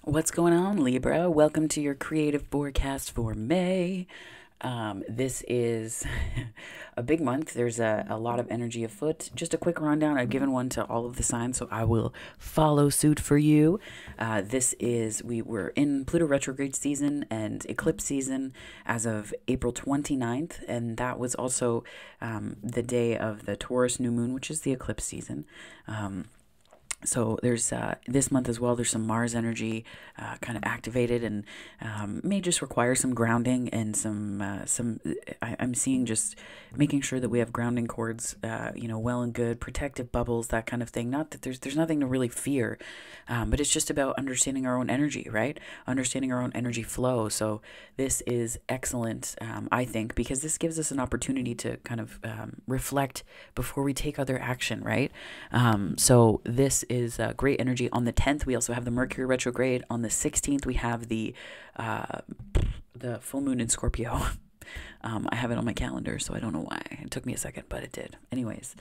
What's going on, Libra? Welcome to your creative forecast for May. This is a big month. There's a lot of energy afoot. Just a quick rundown. I've given one to all of the signs, so I will follow suit for you. We were in Pluto retrograde season and eclipse season as of April 29th, and that was also the day of the Taurus new moon, which is the eclipse season. So there's this month as well, there's some Mars energy kind of activated, and may just require some grounding and I'm seeing just making sure that we have grounding cords, well and good, protective bubbles, that kind of thing. Not that there's nothing to really fear, but it's just about understanding our own energy, right? Understanding our own energy flow. So this is excellent, I think, because this gives us an opportunity to kind of reflect before we take other action, right? So this is great energy. On the 10th, we also have the Mercury Retrograde. On the 16th, we have the full moon in Scorpio. I have it on my calendar, so I don't know why. It took me a second, but it did. Anyways,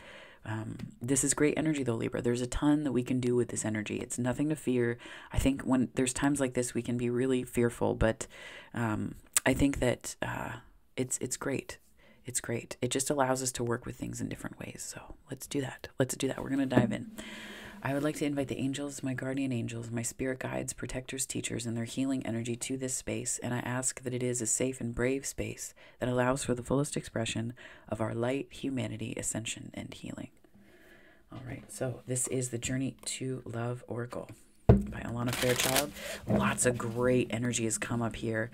this is great energy though, Libra. There's a ton that we can do with this energy. It's nothing to fear. I think when there's times like this, we can be really fearful, but I think that it's great. It's great. It just allows us to work with things in different ways. So let's do that. We're going to dive in. I would like to invite the angels, my guardian angels, my spirit guides, protectors, teachers, and their healing energy to this space, and I ask that it is a safe and brave space that allows for the fullest expression of our light, humanity, ascension, and healing. All right, so this is the Journey to Love Oracle by Alana Fairchild. Lots of great energy has come up here.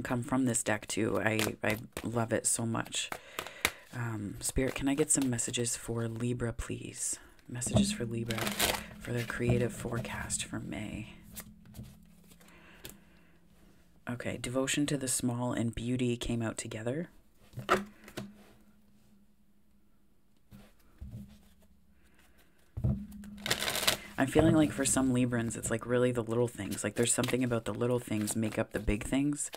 Come from this deck too. I love it so much. Spirit, can I get some messages for Libra, please? Messages for Libra for their creative forecast for May. Okay, devotion to the small and beauty came out together. I'm feeling like for some Librans, it's like really the little things. Like there's something about the little things make up the big things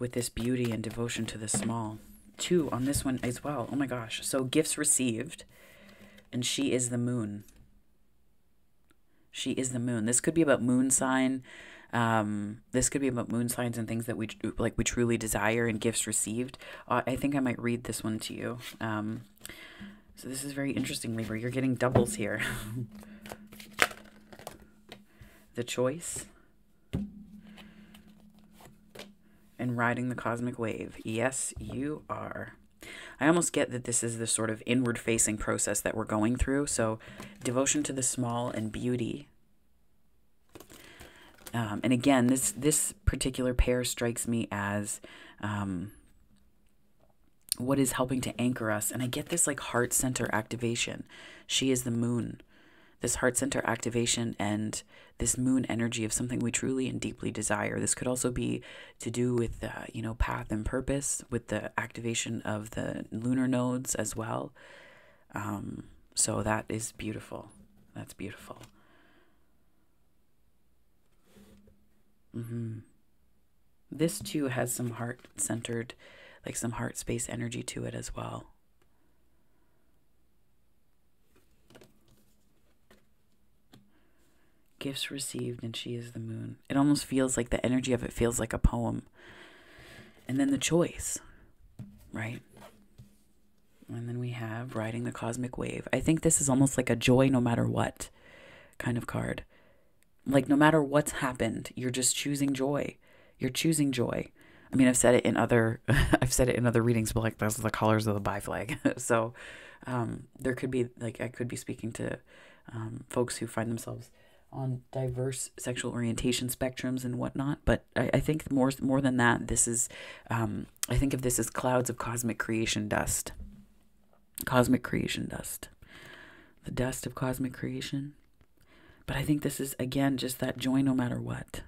with this beauty and devotion to the small. 2 on this one as well. Oh my gosh. So gifts received, and she is the moon. She is the moon. This could be about moon sign. This could be about moon signs and things that we truly desire, and gifts received. I think I might read this one to you. So this is very interesting, Libra. You're getting doubles here. The choice and riding the cosmic wave. Yes, you are. I almost get that this is the sort of inward facing process that we're going through. So devotion to the small and beauty. And again, this particular pair strikes me as what is helping to anchor us. And I get this like heart center activation. She is the moon. This heart center activation and this moon energy of something we truly and deeply desire. This could also be to do with, path and purpose, with the activation of the lunar nodes as well. So that is beautiful. That's beautiful. This too has some heart-centered, like some heart space energy to it as well. Gifts received, and she is the moon. It almost feels like the energy of it feels like a poem. And then the choice, right? And then we have riding the cosmic wave. I think this is almost like a joy no matter what kind of card. Like no matter what's happened, you're just choosing joy. You're choosing joy. I mean, I've said it in other readings, but like those are the colors of the bi flag. So there could be like I could be speaking to folks who find themselves on diverse sexual orientation spectrums and whatnot, but I think more than that, this is I think of this as clouds of cosmic creation dust. Cosmic creation dust. The dust of cosmic creation. But I think this is again just that joy no matter what.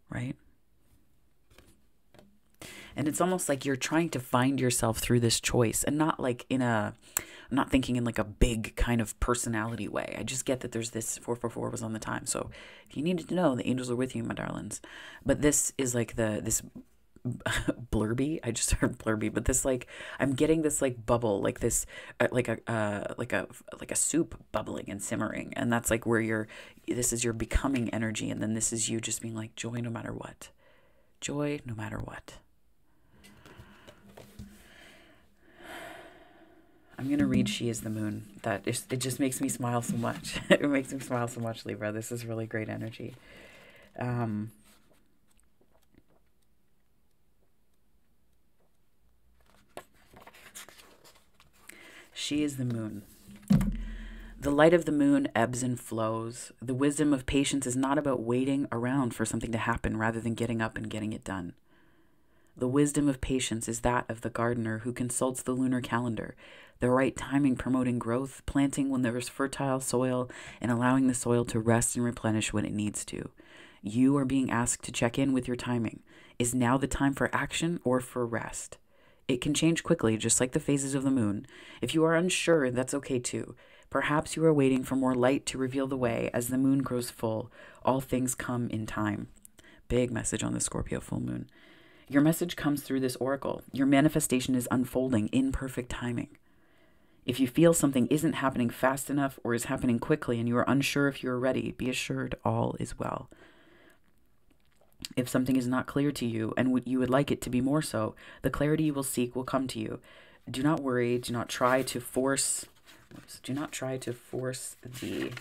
Right? And it's almost like you're trying to find yourself through this choice, and not like I'm not thinking in like a big kind of personality way. I just get that there's this 444 was on the time. So if you needed to know, the angels are with you, my darlings. But this is like this blurby. I just heard blurby, but this like, I'm getting this like bubble, like this, like a soup bubbling and simmering. And that's like where this is your becoming energy. And then this is you just being like joy no matter what. Joy no matter what. I'm going to read She is the Moon. It just makes me smile so much. It makes me smile so much, Libra. This is really great energy. She is the moon. The light of the moon ebbs and flows. The wisdom of patience is not about waiting around for something to happen rather than getting up and getting it done. The wisdom of patience is that of the gardener who consults the lunar calendar, the right timing promoting growth, planting when there is fertile soil, and allowing the soil to rest and replenish when it needs to. You are being asked to check in with your timing. Is now the time for action or for rest? It can change quickly, just like the phases of the moon. If you are unsure, that's okay too. Perhaps you are waiting for more light to reveal the way. As the moon grows full, all things come in time. Big message on the Scorpio full moon. Your message comes through this oracle. Your manifestation is unfolding in perfect timing. If you feel something isn't happening fast enough or is happening quickly and you are unsure if you are ready, be assured all is well. If something is not clear to you and you would like it to be more so, the clarity you will seek will come to you. Do not worry. Do not try to force the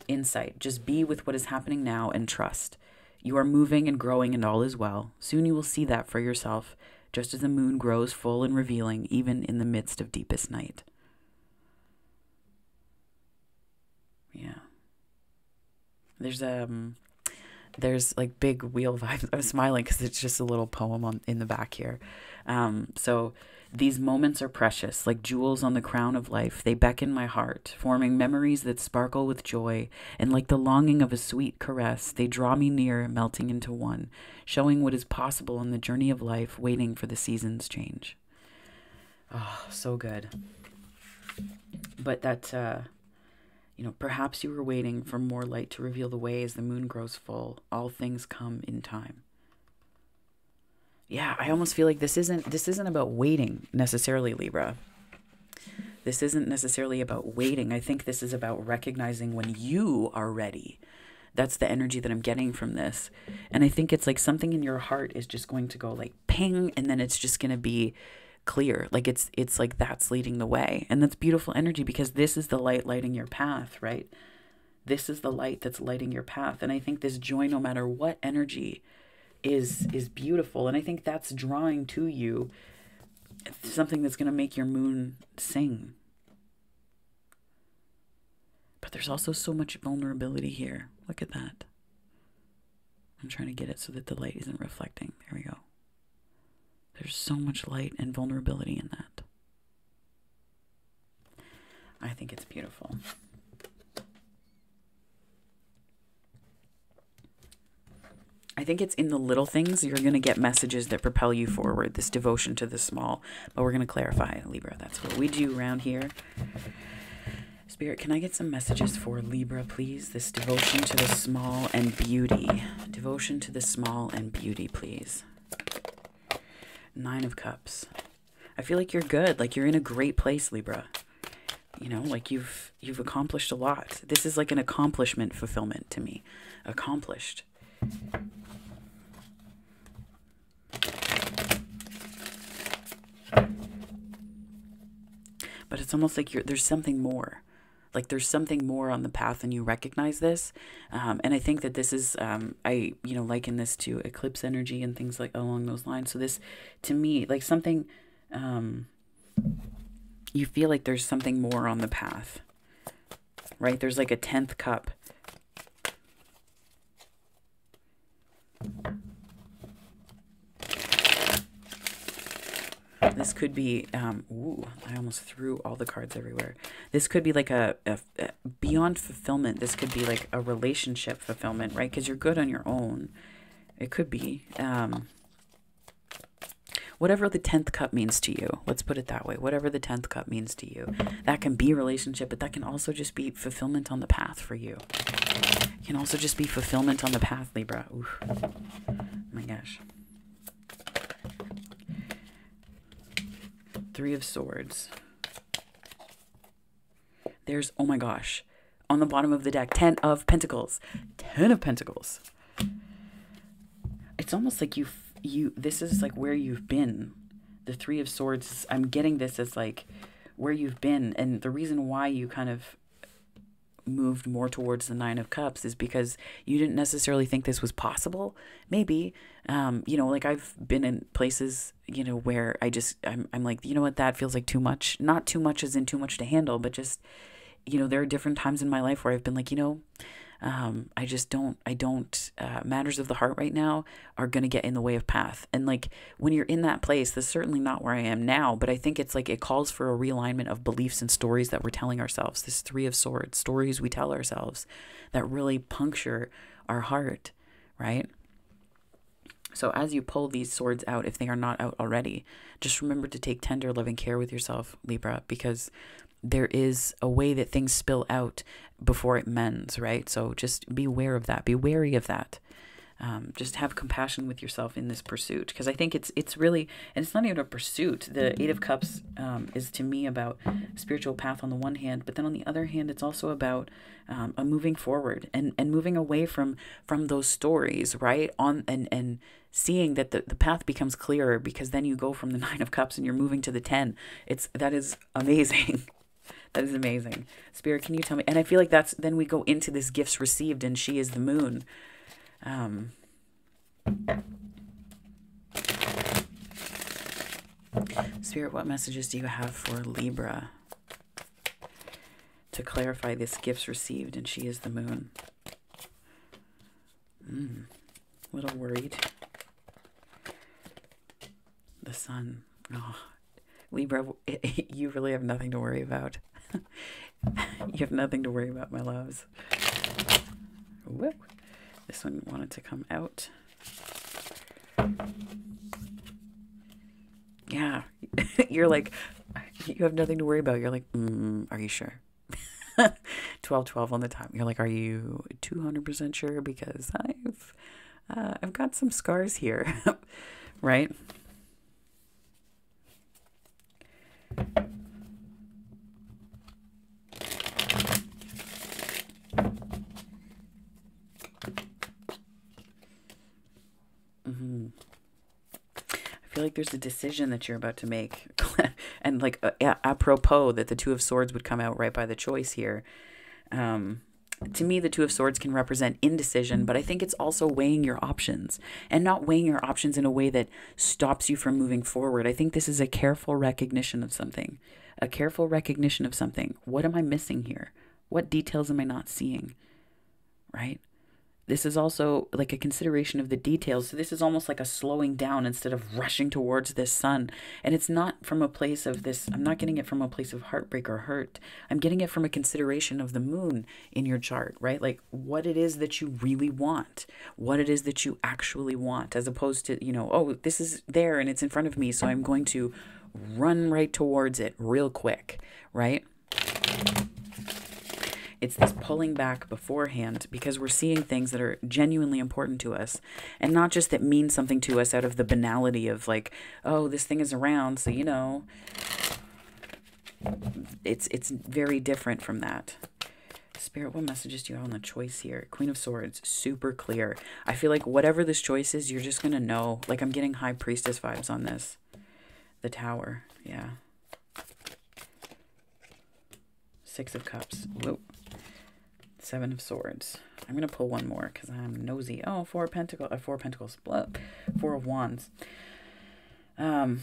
insight. Just be with what is happening now and trust. You are moving and growing and all is well. Soon you will see that for yourself, just as the moon grows full and revealing, even in the midst of deepest night. Yeah. There's like big wheel vibes. I'm smiling because it's just a little poem in the back here. So these moments are precious, like jewels on the crown of life. They beckon my heart, forming memories that sparkle with joy. And like the longing of a sweet caress, they draw me near, melting into one, showing what is possible on the journey of life, waiting for the seasons change. Oh, so good. But that, perhaps you were waiting for more light to reveal the way as the moon grows full. All things come in time. Yeah, I almost feel like this isn't about waiting necessarily, Libra. This isn't necessarily about waiting. I think this is about recognizing when you are ready. That's the energy that I'm getting from this. And I think it's like something in your heart is just going to go like ping, and then it's just going to be clear. Like it's like that's leading the way. And that's beautiful energy because this is the light lighting your path, right? This is the light that's lighting your path. And I think this joy no matter what energy is beautiful. And I think that's drawing to you something that's going to make your moon sing. But there's also so much vulnerability here. Look at that. I'm trying to get it so that the light isn't reflecting. There we go. There's so much light and vulnerability in that. I think it's beautiful. I think it's in the little things you're going to get messages that propel you forward, this devotion to the small. But we're going to clarify, Libra. That's what we do around here. Spirit, can I get some messages for Libra, please? This devotion to the small and beauty. Devotion to the small and beauty, please. 9 of Cups. I feel like you're good. Like you're in a great place, Libra. Like you've accomplished a lot. This is like an accomplishment fulfillment to me. Accomplished. But it's almost like there's something more. Like there's something more on the path and you recognize this. And I think that this is, I liken this to eclipse energy and things like along those lines. So this, to me, like something, you feel like there's something more on the path, right? There's like a 10th cup. This could be, ooh, I almost threw all the cards everywhere. This could be like a beyond fulfillment. This could be like a relationship fulfillment, right? Because you're good on your own. It could be, whatever the 10th cup means to you. Let's put it that way. Whatever the 10th cup means to you. That can be a relationship, but that can also just be fulfillment on the path for you. It can also just be fulfillment on the path, Libra. Oof. Oh my gosh. Three of Swords. There's, oh my gosh, on the bottom of the deck, 10 of Pentacles. 10 of Pentacles. It's almost like this is like where you've been. The Three of Swords, I'm getting this as like where you've been. And the reason why you kind of moved more towards the Nine of Cups is because you didn't necessarily think this was possible. Maybe, you know, like I've been in places, you know, where I'm like, you know what, that feels like too much. Not too much as in too much to handle, but just, you know, there are different times in my life where I've been like, you know, I don't, matters of the heart right now are going to get in the way of path. And like, when you're in that place, that's certainly not where I am now, but I think it's like, it calls for a realignment of beliefs and stories that we're telling ourselves. This Three of Swords, stories we tell ourselves that really puncture our heart, right? So as you pull these swords out, if they are not out already, just remember to take tender, loving care with yourself, Libra, because there is a way that things spill out before it mends, right? So just be aware of that. Be wary of that. Just have compassion with yourself in this pursuit, because I think it's really, and it's not even a pursuit. The Eight of Cups is to me about spiritual path on the one hand, but then on the other hand, it's also about a moving forward and moving away from those stories, right? And seeing that the path becomes clearer, because then you go from the Nine of Cups and you're moving to the 10. That is amazing. That is amazing. Spirit, can you tell me? And I feel like then we go into this gifts received, and she is the moon. Spirit, what messages do you have for Libra to clarify this gifts received, and she is the moon? A little worried. The sun. Oh, Libra, you really have nothing to worry about. You have nothing to worry about, my loves. Whoop. This one wanted to come out. Yeah. You're like, you have nothing to worry about. You're like, are you sure? 12 on the top. You're like, are you 200% sure? Because I've got some scars here. Right? I feel like there's a decision that you're about to make. And like apropos that the Two of Swords would come out right by the choice here. To me, the Two of Swords can represent indecision, but I think it's also weighing your options, and not weighing your options in a way that stops you from moving forward. I think this is a careful recognition of something. A careful recognition of something. What am I missing here? What details am I not seeing? Right? This is also like a consideration of the details. So this is almost like a slowing down instead of rushing towards this sun. And it's not from a place of this, I'm not getting it from a place of heartbreak or hurt. I'm getting it from a consideration of the moon in your chart, right? Like what it is that you really want, what it is that you actually want, as opposed to, you know, oh, this is there and it's in front of me, so I'm going to run right towards it real quick, right? It's this pulling back beforehand, because we're seeing things that are genuinely important to us, and not just that mean something to us out of the banality of like, oh, this thing is around, so you know. It's very different from that. Spirit, what messages do you have on the choice here? Queen of Swords, super clear. I feel like whatever this choice is, you're just going to know. Like I'm getting High Priestess vibes on this. The Tower, yeah. Six of Cups. Whoa. Seven of Swords. I'm going to pull one more because I'm nosy. Oh, Four of Pentacles. Four of Wands. I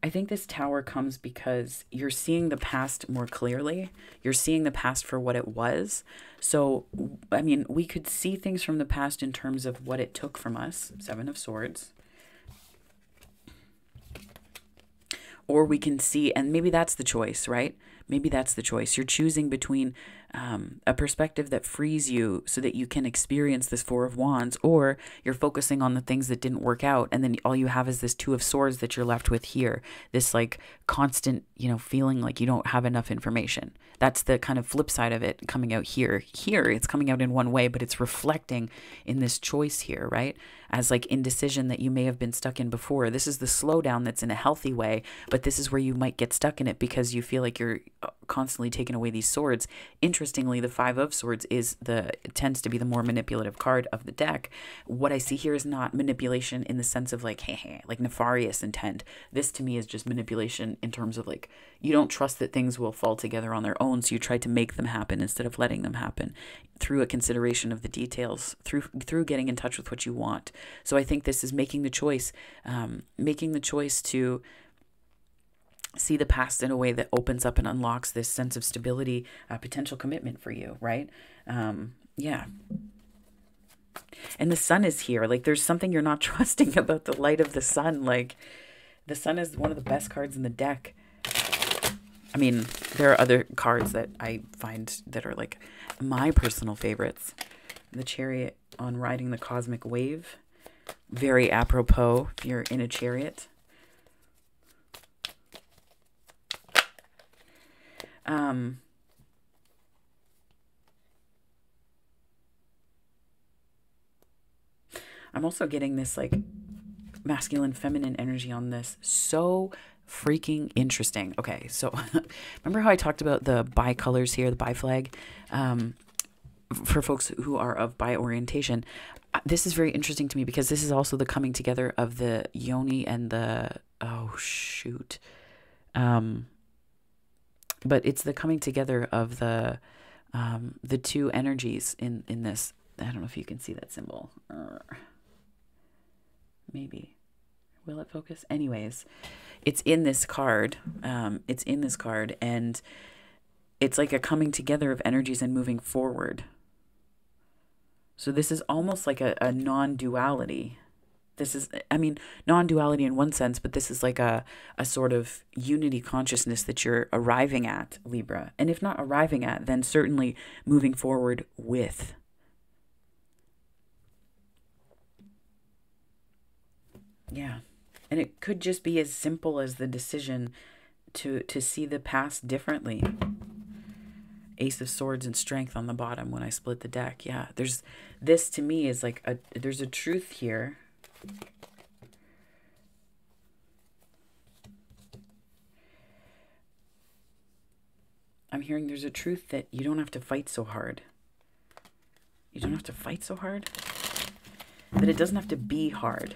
think this Tower comes because you're seeing the past more clearly. You're seeing the past for what it was. So, I mean, we could see things from the past in terms of what it took from us. Seven of Swords. Or we can see, and maybe that's the choice, right? Maybe that's the choice. You're choosing between a perspective that frees you so that you can experience this Four of Wands, or you're focusing on the things that didn't work out, and then all you have is this Two of Swords that you're left with here. This like constant, feeling like you don't have enough information. That's the kind of flip side of it coming out here. Here, it's coming out in one way, but it's reflecting in this choice here, right? As like indecision that you may have been stuck in before. This is the slowdown that's in a healthy way, but this is where you might get stuck in it because you feel like you're constantly taking away these swords. Interestingly, the Five of Swords tends to be the more manipulative card of the deck. What I see here is not manipulation in the sense of like, hey, like nefarious intent. This to me is just manipulation in terms of like, you don't trust that things will fall together on their own, so you try to make them happen instead of letting them happen through a consideration of the details, through getting in touch with what you want. So I think this is making the choice to see the past in a way that opens up and unlocks this sense of stability, potential commitment for you, right? Yeah. And the sun is here. Like there's something you're not trusting about the light of the sun. Like the sun is one of the best cards in the deck. I mean, there are other cards that I find that are like my personal favorites. The Chariot on riding the cosmic wave. Very apropos if you're in a chariot. I'm also getting this like masculine feminine energy on this. So freaking interesting. Okay, so remember how I talked about the bi colors here, the bi flag? For folks who are of bi orientation, this is very interesting to me because this is also the coming together of the yoni and the, but it's the coming together of the two energies in this. I don't know if you can see that symbol. Maybe. Will it focus? Anyways, it's in this card. And it's like a coming together of energies and moving forward. So this is almost like a non-duality. This is, non-duality in one sense, but this is like a sort of unity consciousness that you're arriving at, Libra. And if not arriving at, then certainly moving forward with. Yeah. And it could just be as simple as the decision to see the past differently. Ace of Swords and Strength on the bottom when I split the deck. Yeah, this to me is like there's a truth here. I'm hearing there's a truth that you don't have to fight so hard. You don't have to fight so hard. That it doesn't have to be hard.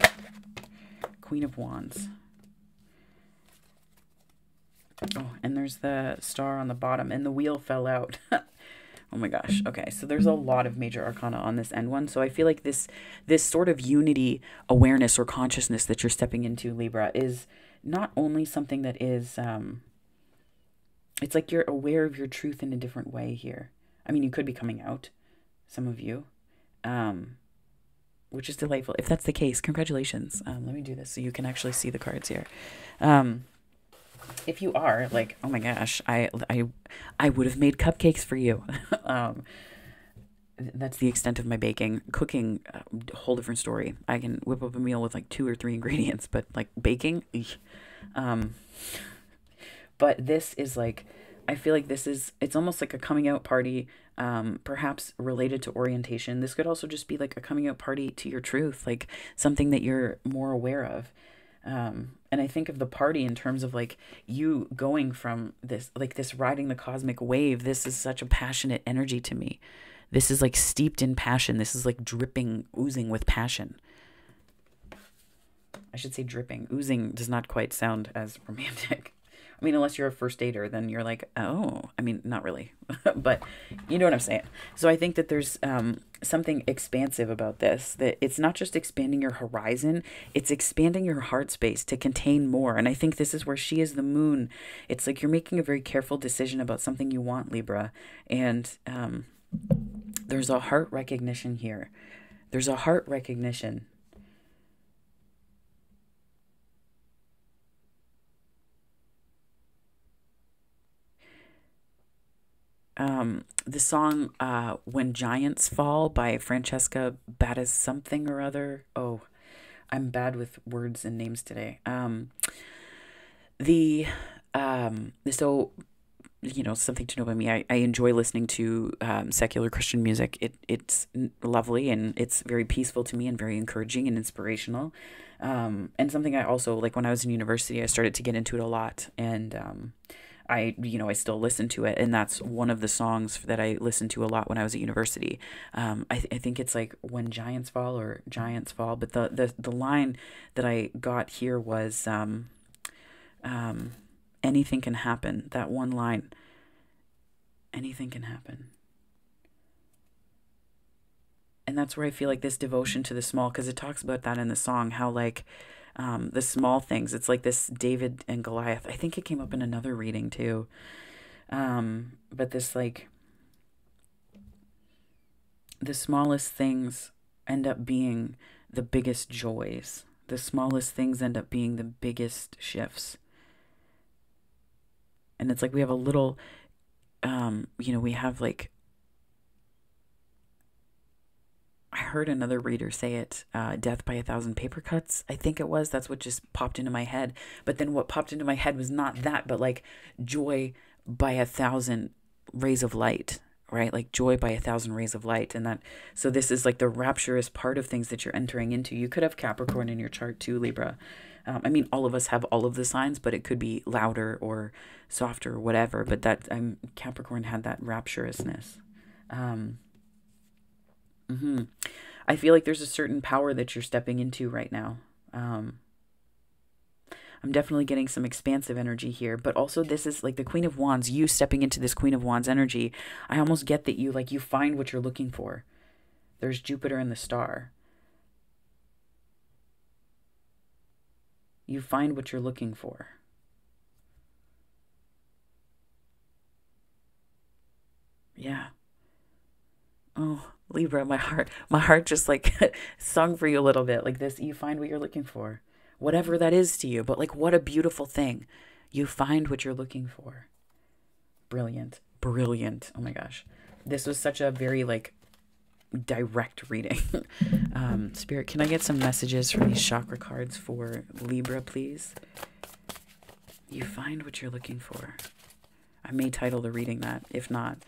Queen of Wands. Oh, and there's the star on the bottom, and the wheel fell out. Oh my gosh. Okay, so there's a lot of major arcana on this end one. So I feel like this sort of unity awareness or consciousness that you're stepping into, Libra, is not only something that is, it's like you're aware of your truth in a different way here. I mean, you could be coming out, some of you, which is delightful. If that's the case, congratulations. Let me do this so you can actually see the cards here. If you are, like, oh my gosh, I would have made cupcakes for you. That's the extent of my baking. Cooking, whole different story. I can whip up a meal with like 2 or 3 ingredients, but like baking, but this is like, I feel like it's almost like a coming out party, perhaps related to orientation. This could also just be like a coming out party to your truth, like something that you're more aware of. And I think of the party in terms of like you going from this, like this riding the cosmic wave. This is such a passionate energy to me. This is like steeped in passion. This is like dripping, oozing with passion. I should say dripping. Oozing does not quite sound as romantic. I mean, unless you're a first dater, then you're like, oh, I mean, not really, but you know what I'm saying. So I think that there's something expansive about this, that it's not just expanding your horizon, it's expanding your heart space to contain more. And I think this is where she is the moon. It's like you're making a very careful decision about something you want, Libra. And there's a heart recognition here. There's a heart recognition. The song When Giants Fall by Francesca Battis something or other. Oh, I'm bad with words and names today. The so something to know about me. I enjoy listening to secular Christian music. It's lovely and it's very peaceful to me and very encouraging and inspirational. And something I also like when I was in university, I started to get into it a lot. And I still listen to it. And that's one of the songs that I listened to a lot when I was at university. I think it's like When Giants Fall or Giants Fall. But the line that I got here was anything can happen. That one line, anything can happen. And that's where I feel like this devotion to the small, because it talks about that in the song, how like the small things, it's like this David and Goliath. I think it came up in another reading too. But this like, the smallest things end up being the biggest joys. The smallest things end up being the biggest shifts. And it's like we have a little, we have like, I heard another reader say it, death by 1,000 paper cuts, I think it was. That's what just popped into my head. But then what popped into my head was not that, but like joy by 1,000 rays of light, right? Like joy by 1,000 rays of light. And that, so this is like the rapturous part of things that you're entering into. You could have Capricorn in your chart too, Libra. I mean, all of us have all of the signs, but it could be louder or softer or whatever. But that Capricorn had that rapturousness. I feel like there's a certain power that you're stepping into right now. I'm definitely getting some expansive energy here, but also this is like the Queen of Wands, you stepping into this Queen of Wands energy. I almost get that you find what you're looking for. There's Jupiter and the star. You find what you're looking for. Yeah. Oh, Libra, my heart just like sung for you a little bit like this. You find what you're looking for, whatever that is to you. But like, what a beautiful thing. You find what you're looking for. Brilliant. Brilliant. Oh my gosh. This was such a very like direct reading. Spirit, can I get some messages from these chakra cards for Libra, please? You find what you're looking for. I may title the reading that. If not,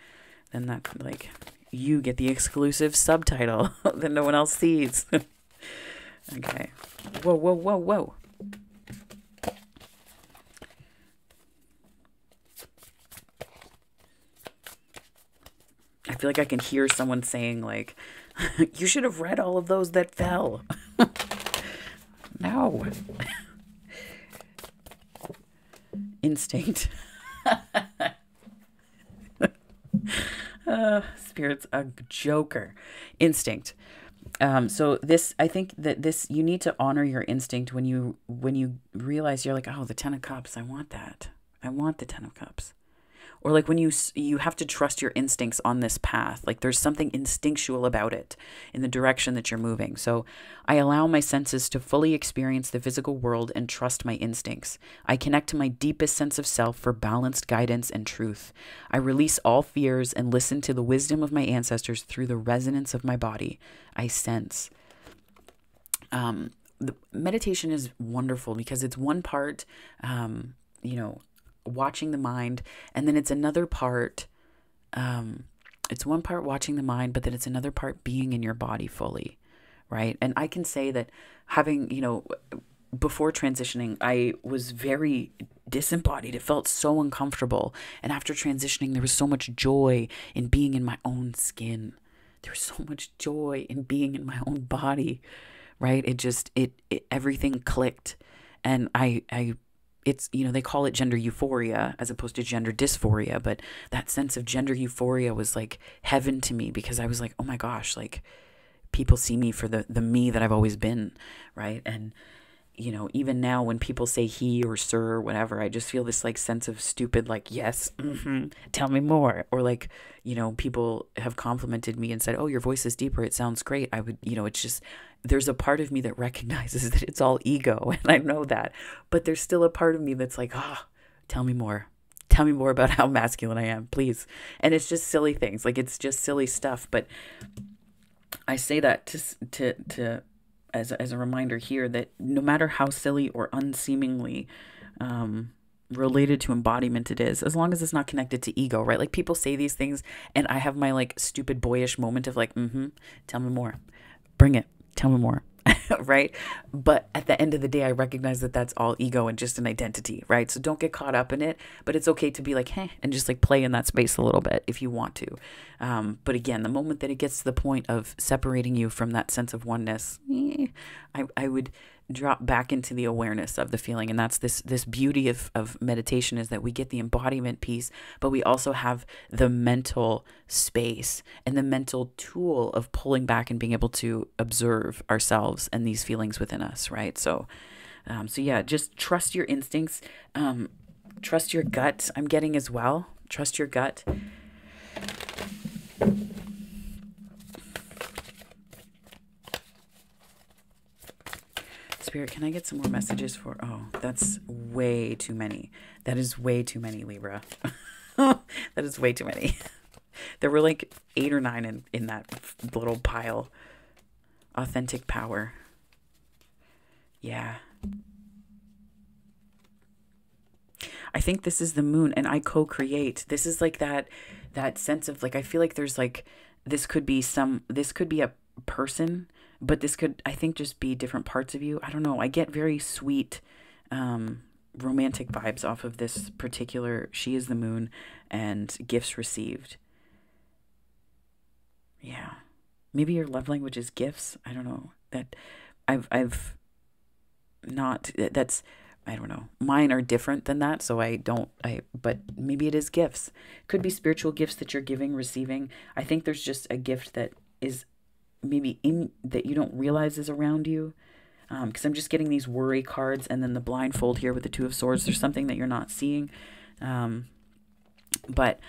then that could like you get the exclusive subtitle that no one else sees. Okay. Whoa, whoa, whoa, whoa. I feel like I can hear someone saying like, you should have read all of those that fell. No. Instinct. Spirit's a joker. Instinct. So this, I think that this, you need to honor your instinct when you realize you're like, oh, the 10 of Cups, I want that. I want the 10 of Cups. Or like when you have to trust your instincts on this path. Like there's something instinctual about it in the direction that you're moving. So I allow my senses to fully experience the physical world and trust my instincts. I connect to my deepest sense of self for balanced guidance and truth. I release all fears and listen to the wisdom of my ancestors through the resonance of my body. I sense. The meditation is wonderful because it's one part, watching the mind, and then it's another part, it's one part watching the mind, but then it's another part being in your body fully, right? And I can say that having, before transitioning, I was very disembodied. It felt so uncomfortable. And after transitioning, there was so much joy in being in my own skin. There was so much joy in being in my own body, right? It everything clicked. And it's, they call it gender euphoria as opposed to gender dysphoria, but that sense of gender euphoria was like heaven to me because I was like, oh my gosh, like people see me for the me that I've always been, right? And, even now when people say he or sir or whatever, I just feel this like sense of stupid, like, yes, tell me more. Or like, people have complimented me and said, oh, your voice is deeper. It sounds great. I would, it's just, there's a part of me that recognizes that it's all ego. And I know that, but there's still a part of me that's like, tell me more. Tell me more about how masculine I am, please. And it's just silly things. Like, it's just silly stuff. But I say that to as a reminder here that no matter how silly or unseemingly related to embodiment it is, as long as it's not connected to ego, right? Like, people say these things and I have my like stupid boyish moment of like, tell me more, bring it, tell me more. Right? But at the end of the day, I recognize that that's all ego and just an identity, right? So don't get caught up in it, but it's okay to be like, hey, and just like play in that space a little bit if you want to. But again, the moment that it gets to the point of separating you from that sense of oneness, I would drop back into the awareness of the feeling. And that's this beauty of meditation, is that we get the embodiment piece, but we also have the mental space and the mental tool of pulling back and being able to observe ourselves and these feelings within us, right? So yeah, just trust your instincts, trust your gut. I'm getting as well. Trust your gut. Spirit, can I get some more messages for, oh, that's way too many. That is way too many, Libra. That is way too many. There were like 8 or 9 in that little pile. Authentic power. Yeah. I think this is the moon, and I co-create. This is like that sense of like, I feel like there's like, this could be a person, but this could, I think, just be different parts of you. I don't know. I get very sweet, romantic vibes off of this particular She is the Moon and gifts received. Yeah. Maybe your love language is gifts. I don't know. That I've not, that's, I don't know. Mine are different than that, so but maybe it is gifts. Could be spiritual gifts that you're giving, receiving. I think there's just a gift that is maybe that you don't realize is around you. Because I'm just getting these worry cards, and then the blindfold here with the 2 of Swords. There's something that you're not seeing. But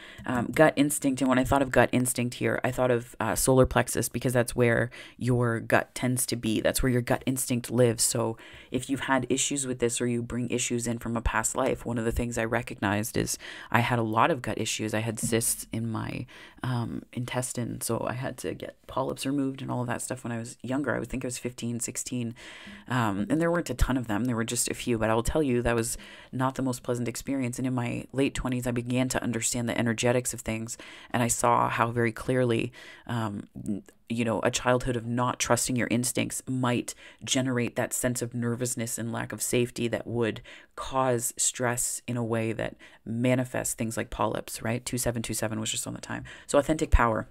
gut instinct, and when I thought of gut instinct here, I thought of solar plexus, because that's where your gut tends to be. That's where your gut instinct lives. So if you've had issues with this, or you bring issues in from a past life, one of the things I recognized is I had a lot of gut issues. I had cysts in my intestine, so I had to get polyps removed and all of that stuff when I was younger. I think I was 15, 16, and there weren't a ton of them. There were just a few, but I will tell you that was not the most pleasant experience. And in my late 20s, I began to understand the energetics of things, and I saw how very clearly a childhood of not trusting your instincts might generate that sense of nervousness and lack of safety that would cause stress in a way that manifests things like polyps, right? 2727 was just on the time. So authentic power.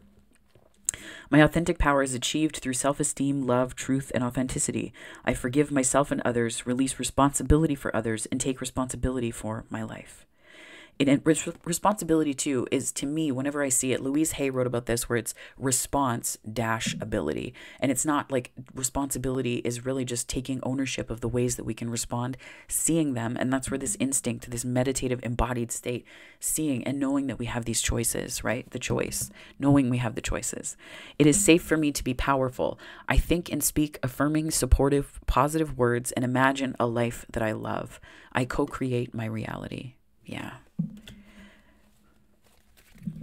My authentic power is achieved through self-esteem, love, truth, and authenticity. I forgive myself and others, release responsibility for others, and take responsibility for my life. And responsibility, too, is, to me, whenever I see it, Louise Hay wrote about this, where it's response dash ability. And it's not like responsibility is really just taking ownership of the ways that we can respond, seeing them. And that's where this instinct, this meditative embodied state, seeing and knowing that we have these choices, right? The choice, knowing we have the choices. It is safe for me to be powerful. I think and speak affirming, supportive, positive words, and imagine a life that I love. I co-create my reality. Yeah.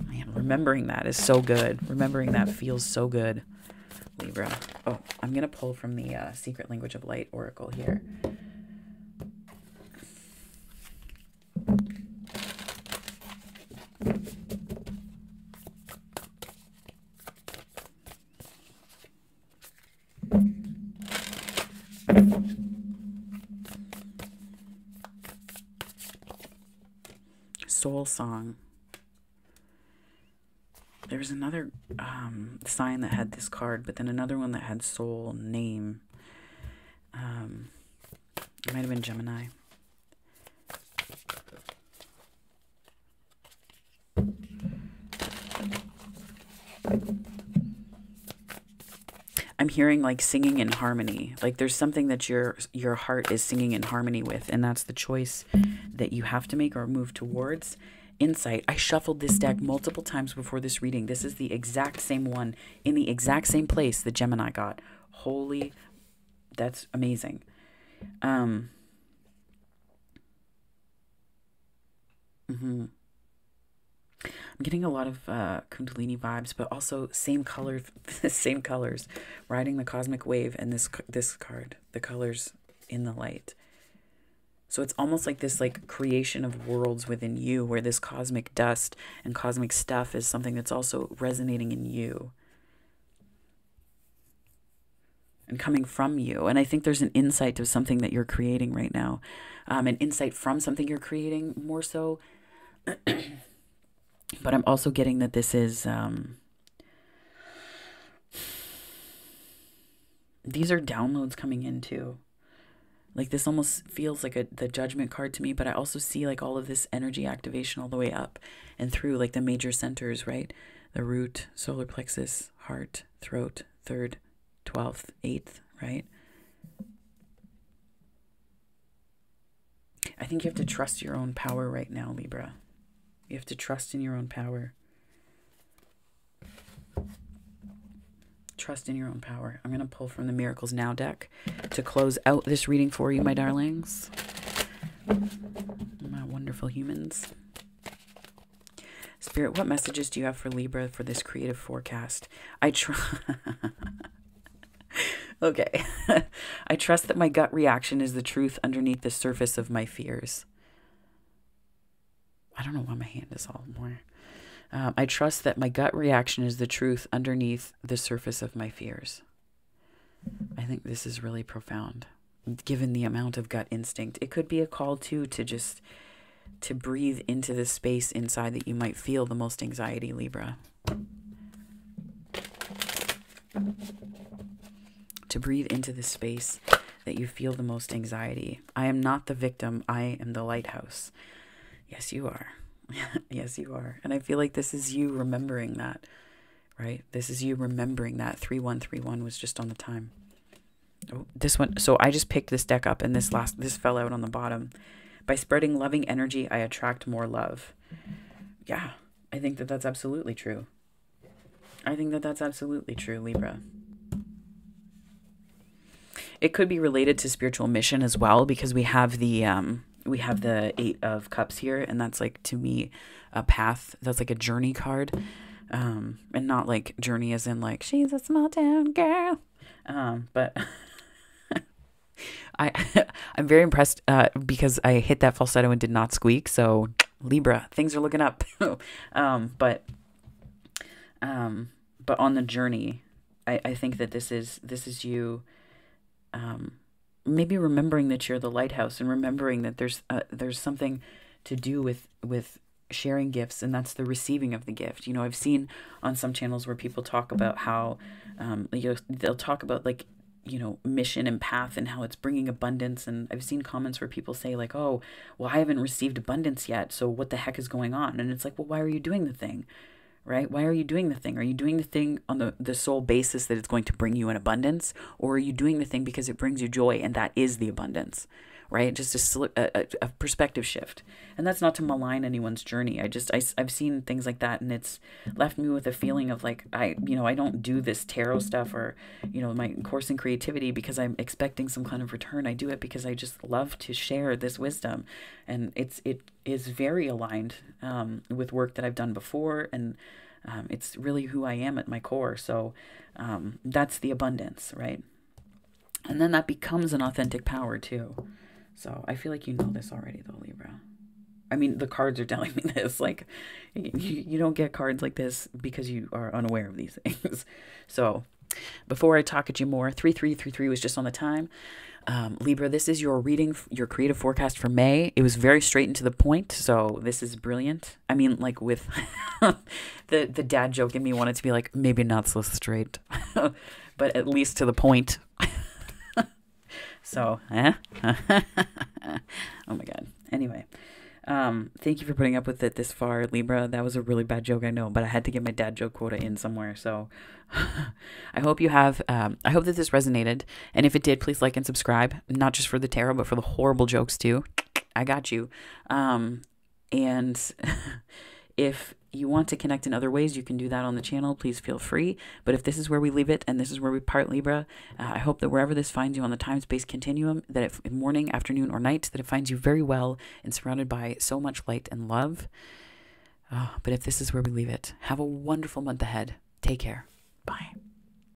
Man, remembering that is so good. Remembering that feels so good, Libra. Oh, I'm going to pull from the Secret Language of Light Oracle here. Soul Song. There was another sign that had this card, but then another one that had soul name. It might have been Gemini. I'm hearing like singing in harmony. Like there's something that your heart is singing in harmony with, and that's the choice that you have to make or move towards. Insight. I shuffled this deck multiple times before this reading. This is the exact same one in the exact same place that Gemini got. Holy, that's amazing. I'm getting a lot of Kundalini vibes, but also same color, same colors, riding the cosmic wave, and this card, the colors in the light. So it's almost like this like creation of worlds within you, where this cosmic dust and cosmic stuff is something that's also resonating in you and coming from you. And I think there's an insight to something that you're creating right now, an insight from something you're creating more so. But I'm also getting that this is, these are downloads coming in too. Like this almost feels like the judgment card to me, but I also see like all of this energy activation all the way up and through like the major centers, right? The root, solar plexus, heart, throat, 3rd, 12th, 8th, right? I think you have to trust your own power right now, Libra. You have to trust in your own power. Trust in your own power. I'm going to pull from the Miracles Now deck to close out this reading for you, my darlings. My wonderful humans. Spirit, what messages do you have for Libra for this creative forecast? Okay. I trust that my gut reaction is the truth underneath the surface of my fears. I don't know why my hand is all more. I trust that my gut reaction is the truth underneath the surface of my fears. I think this is really profound, given the amount of gut instinct. It could be a call too to breathe into the space inside that you might feel the most anxiety, Libra. To breathe into the space that you feel the most anxiety. I am not the victim. I am the lighthouse. Yes, you are. Yes, you are. And I feel like this is you remembering that, right? This is you remembering that. 3131 was just on the time. Oh, this one. So I just picked this deck up and this fell out on the bottom. By spreading loving energy, I attract more love. Yeah, I think that that's absolutely true. I think that that's absolutely true, Libra. It could be related to spiritual mission as well, because we have the 8 of Cups here, and that's like, to me, a path. That's like a journey card, and not like journey as in like she's a small town girl, but I'm very impressed because I hit that falsetto and did not squeak. So Libra, things are looking up. But on the journey, I think that this is you. Maybe remembering that you're the lighthouse, and remembering that there's something to do with sharing gifts, and that's the receiving of the gift. You know, I've seen on some channels where people talk about how they'll talk about like, you know, mission and path and how it's bringing abundance. And I've seen comments where people say like, oh, well, I haven't received abundance yet, so what the heck is going on? And it's like, well, why are you doing the thing? Right? Why are you doing the thing? Are you doing the thing on the sole basis that it's going to bring you an abundance? Or are you doing the thing because it brings you joy, and that is the abundance? Right? Just a perspective shift. And that's not to malign anyone's journey. I've seen things like that, and it's left me with a feeling of like, I don't do this tarot stuff or, you know, my course in creativity because I'm expecting some kind of return. I do it because I just love to share this wisdom. And it is very aligned with work that I've done before, and it's really who I am at my core. So that's the abundance, right? And then that becomes an authentic power too. So I feel like you know this already though, Libra. I mean, the cards are telling me this. Like, you don't get cards like this because you are unaware of these things. So before I talk at you more, 3333 was just on the time. Libra, this is your reading, your creative forecast for May. It was very straight and to the point, so this is brilliant. I mean, like with the dad joke in me wanted to be like, maybe not so straight, but at least to the point. So, oh my God. Anyway, thank you for putting up with it this far, Libra. That was a really bad joke, I know, but I had to get my dad joke quota in somewhere. So I hope you have, I hope that this resonated. And if it did, please like and subscribe, not just for the tarot, but for the horrible jokes too. I got you. And if you want to connect in other ways, you can do that on the channel. Please feel free. But if this is where we leave it and this is where we part, Libra, I hope that wherever this finds you on the time-space continuum, that it, morning, afternoon, or night, that it finds you very well and surrounded by so much light and love. But if this is where we leave it, have a wonderful month ahead. Take care. Bye.